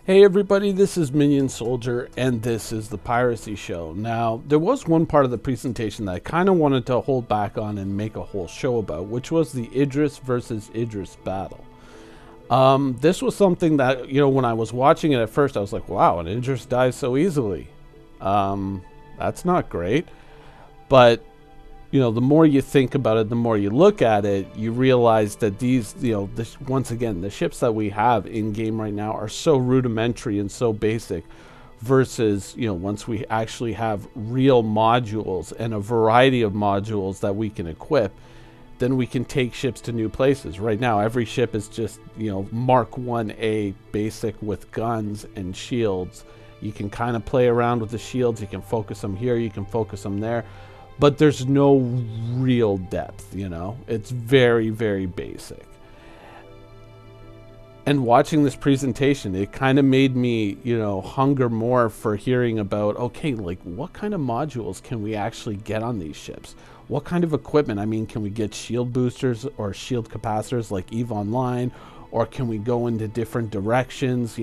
Hey everybody, this is Minion Soldier, and this is the Piracy Show. Now, there was one part of the presentation that I kind of wanted to hold back on and make a whole show about, which was the Idris versus Idris battle. This was something that, when I was watching it at first, I was like, wow, and Idris dies so easily. That's not great. But the more you think about it, the more you look at it, you realize that these, once again, the ships that we have in game right now are so rudimentary and so basic versus, once we actually have real modules and a variety of modules that we can equip, then we can take ships to new places. Right now, every ship is just, Mark 1A basic with guns and shields. You can kind of play around with the shields. You can focus them here. You can focus them there. But there's no real depth, It's very, very basic. And watching this presentation, it kind of made me, hunger more for hearing about, okay, like what kind of modules can we actually get on these ships? What kind of equipment? I mean, can we get shield boosters or shield capacitors like EVE Online? Or can we go into different directions,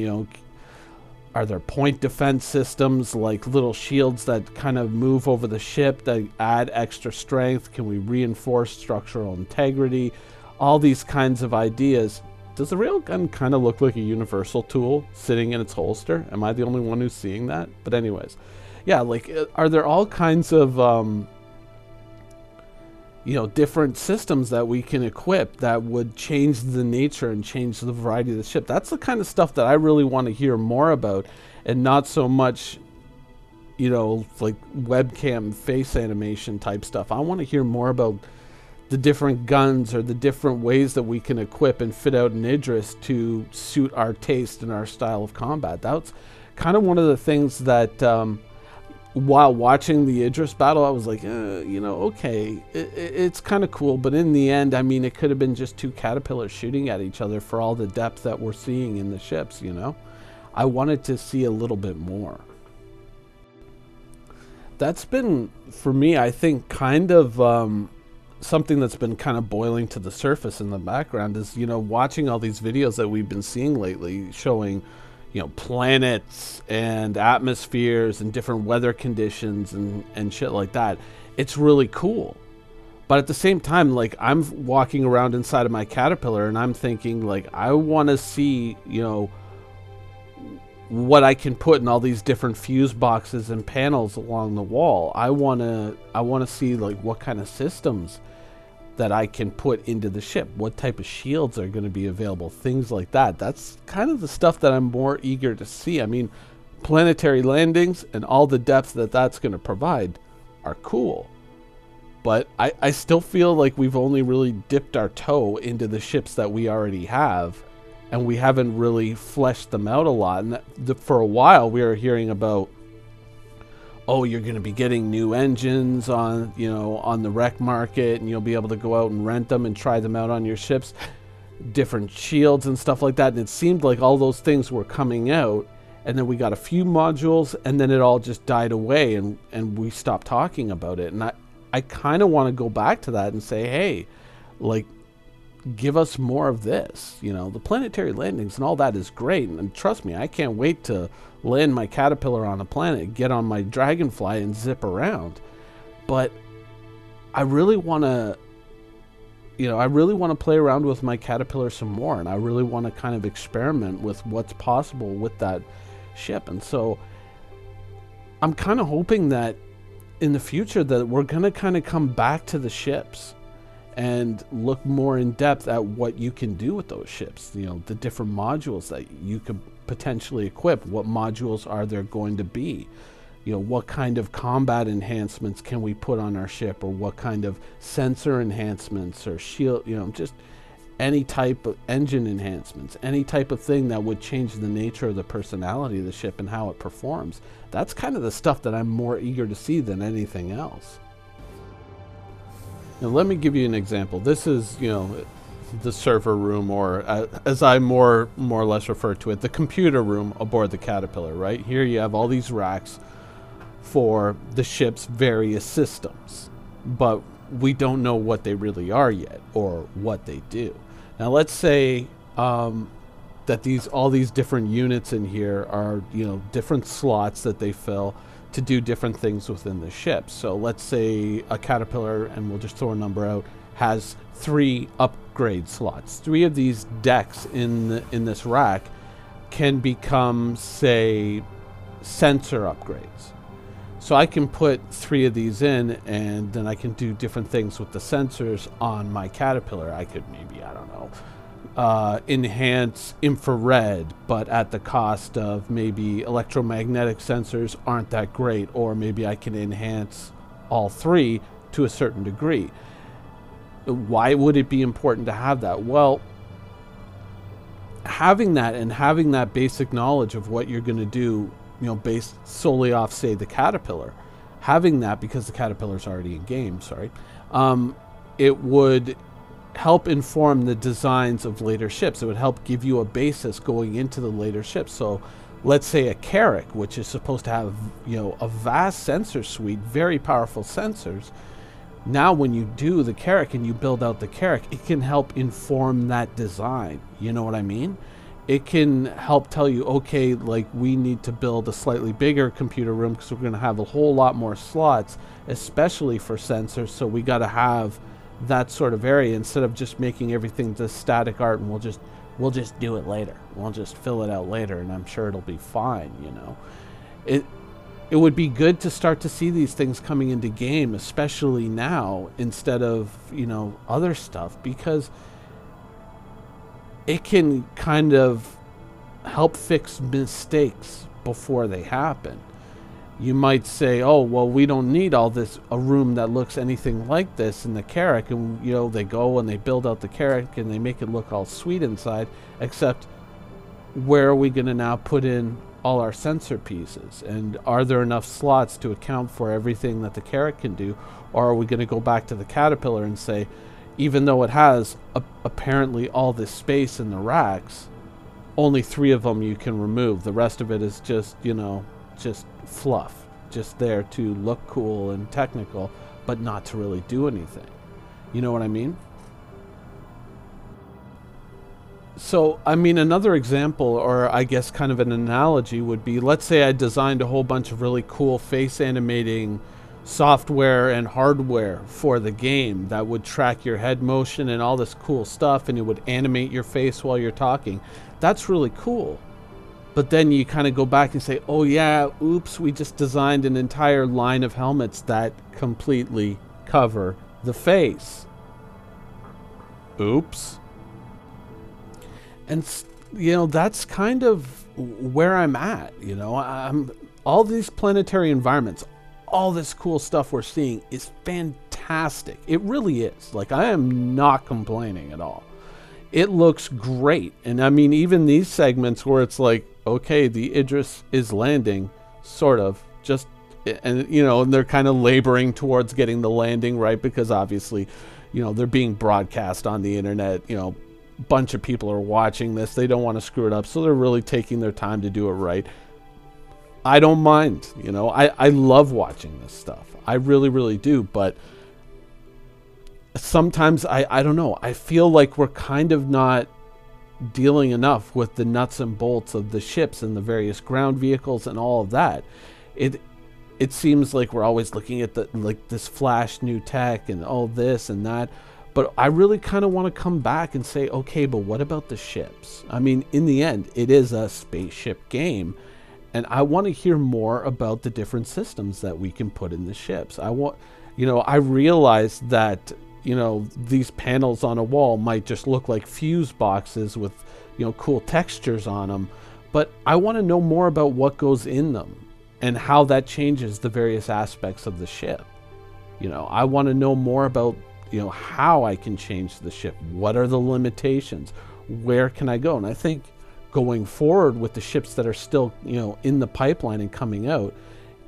Are there point defense systems like little shields that kind of move over the ship that add extra strength? Can we reinforce structural integrity? All these kinds of ideas. Does the railgun kind of look like a universal tool sitting in its holster? Am I the only one who's seeing that? But anyways, yeah, like are there all kinds of different systems that we can equip that would change the nature and change the variety of the ship? That's the kind of stuff that I really want to hear more about, and not so much, like webcam face animation type stuff. I want to hear more about the different guns or the different ways that we can equip and fit out an Idris to suit our taste and our style of combat. That's kind of one of the things that while watching the Idris battle, I was like, okay, it's kind of cool. But in the end, I mean, it could have been just two caterpillars shooting at each other for all the depth that we're seeing in the ships, I wanted to see a little bit more. That's been, for me, I think, kind of something that's been kind of boiling to the surface in the background is, watching all these videos that we've been seeing lately showing planets and atmospheres and different weather conditions and shit like that. It's really cool. But at the same time, like, I'm walking around inside of my caterpillar and I'm thinking, like, I want to see, what I can put in all these different fuse boxes and panels along the wall. I want to see, like, what kind of systems that I can put into the ship, what type of shields are going to be available, things like that. That's kind of the stuff that I'm more eager to see. I mean, planetary landings and all the depth that that's going to provide are cool, but I still feel like we've only really dipped our toe into the ships that we already have, and we haven't really fleshed them out a lot. And for a while we were hearing about, oh, you're going to be getting new engines on, on the wreck market, and you'll be able to go out and rent them and try them out on your ships, different shields and stuff like that. And it seemed like all those things were coming out, and then we got a few modules, and then it all just died away, and we stopped talking about it. And I kind of want to go back to that and say, hey, like, give us more of this. The planetary landings and all that is great, and trust me, I can't wait to land my caterpillar on a planet, get on my dragonfly and zip around. But I really want to play around with my caterpillar some more, and I really want to kind of experiment with what's possible with that ship. And so I'm kind of hoping that in the future that we're going to kind of come back to the ships and look more in depth at what you can do with those ships, the different modules that you could potentially equip. What modules are there going to be? What kind of combat enhancements can we put on our ship, or what kind of sensor enhancements or shield, just any type of engine enhancements, any type of thing that would change the nature of the personality of the ship and how it performs. That's kind of the stuff that I'm more eager to see than anything else. Now, let me give you an example. This is, the server room, or as I more or less refer to it, the computer room aboard the Caterpillar, right? Here you have all these racks for the ship's various systems, but we don't know what they really are yet or what they do. Now, let's say that all these different units in here are, you know, different slots that they fill to do different things within the ship. So let's say a caterpillar, and we'll just throw a number out, has 3 upgrade slots. 3 of these decks in this rack can become, say, sensor upgrades. So I can put 3 of these in, and then I can do different things with the sensors on my caterpillar. I could maybe, I don't know, enhance infrared, but at the cost of maybe electromagnetic sensors aren't that great, or maybe I can enhance all 3 to a certain degree. Why would it be important to have that? Well, having that and having that basic knowledge of what you're going to do, you know, based solely off, say, the caterpillar, having that, because the caterpillar's already in game, it would help inform the designs of later ships. It would help give you a basis going into the later ships. So let's say a Carrack, which is supposed to have, you know, a vast sensor suite, very powerful sensors. Now when you do the Carrack and you build out the Carrack, it can help inform that design. You know what I mean? It can help tell you, okay, like, we need to build a slightly bigger computer room because we're going to have a whole lot more slots, especially for sensors. So we got to have that sort of area instead of just making everything just static art, and we'll just do it later. We'll just fill it out later, and I'm sure it'll be fine. You know, it would be good to start to see these things coming into game, especially now, instead of, you know, other stuff, because it can kind of help fix mistakes before they happen. You might say, oh, well, we don't need a room that looks anything like this in the Carrack. And, you know, they go and they build out the Carrack and they make it look all sweet inside, except where are we going to now put in all our sensor pieces? And are there enough slots to account for everything that the Carrack can do? Or are we going to go back to the Caterpillar and say, even though it has apparently all this space in the racks, only 3 of them you can remove. The rest of it is just, you know, just fluff, just there to look cool and technical, but not to really do anything. You know what I mean? So, I mean, another example, or I guess kind of an analogy, would be, let's say I designed a whole bunch of really cool face animating software and hardware for the game that would track your head motion and all this cool stuff, and it would animate your face while you're talking. That's really cool. But then you kind of go back and say, oh yeah, oops, we just designed an entire line of helmets that completely cover the face. Oops. And, you know, that's kind of where I'm at, you know. All these planetary environments, all this cool stuff we're seeing is fantastic. It really is. Like, I am not complaining at all. It looks great. And I mean, even these segments where it's like, okay, the Idris is landing, sort of, just, and, you know, and they're kind of laboring towards getting the landing right, because obviously, you know, they're being broadcast on the internet, you know, a bunch of people are watching this, they don't want to screw it up, so they're really taking their time to do it right. I don't mind, you know, I love watching this stuff. I really, really do, but sometimes I don't know, I feel like we're kind of not dealing enough with the nuts and bolts of the ships and the various ground vehicles and all of that. It seems like we're always looking at this flash new tech and all this and that, but I really kind of want to come back and say, okay, but what about the ships? I mean, in the end, it is a spaceship game, and I want to hear more about the different systems that we can put in the ships. I realize that, you know, these panels on a wall might just look like fuse boxes with, you know, cool textures on them, but I want to know more about what goes in them and how that changes the various aspects of the ship. You know, I want to know more about, you know, how I can change the ship. What are the limitations? Where can I go? And I think going forward with the ships that are still, you know, in the pipeline and coming out,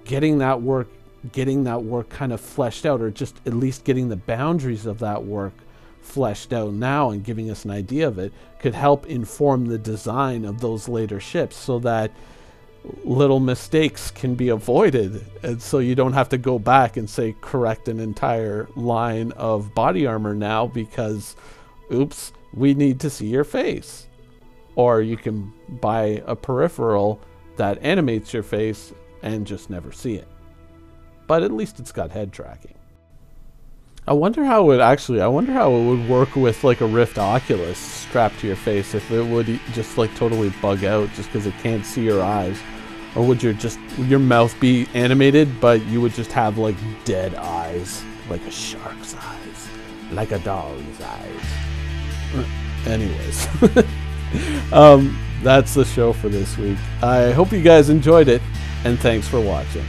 getting that work kind of fleshed out, or just at least getting the boundaries of that work fleshed out now and giving us an idea of it, could help inform the design of those later ships, so that little mistakes can be avoided, and so you don't have to go back and say correct an entire line of body armor now because, oops, we need to see your face. or you can buy a peripheral that animates your face and just never see it. But at least it's got head tracking. I wonder how it would work with like a Rift Oculus strapped to your face, if it would just like totally bug out just because it can't see your eyes. Or would your mouth be animated, but you would just have like dead eyes, like a shark's eyes, like a dog's eyes. Anyways, that's the show for this week. I hope you guys enjoyed it, and thanks for watching.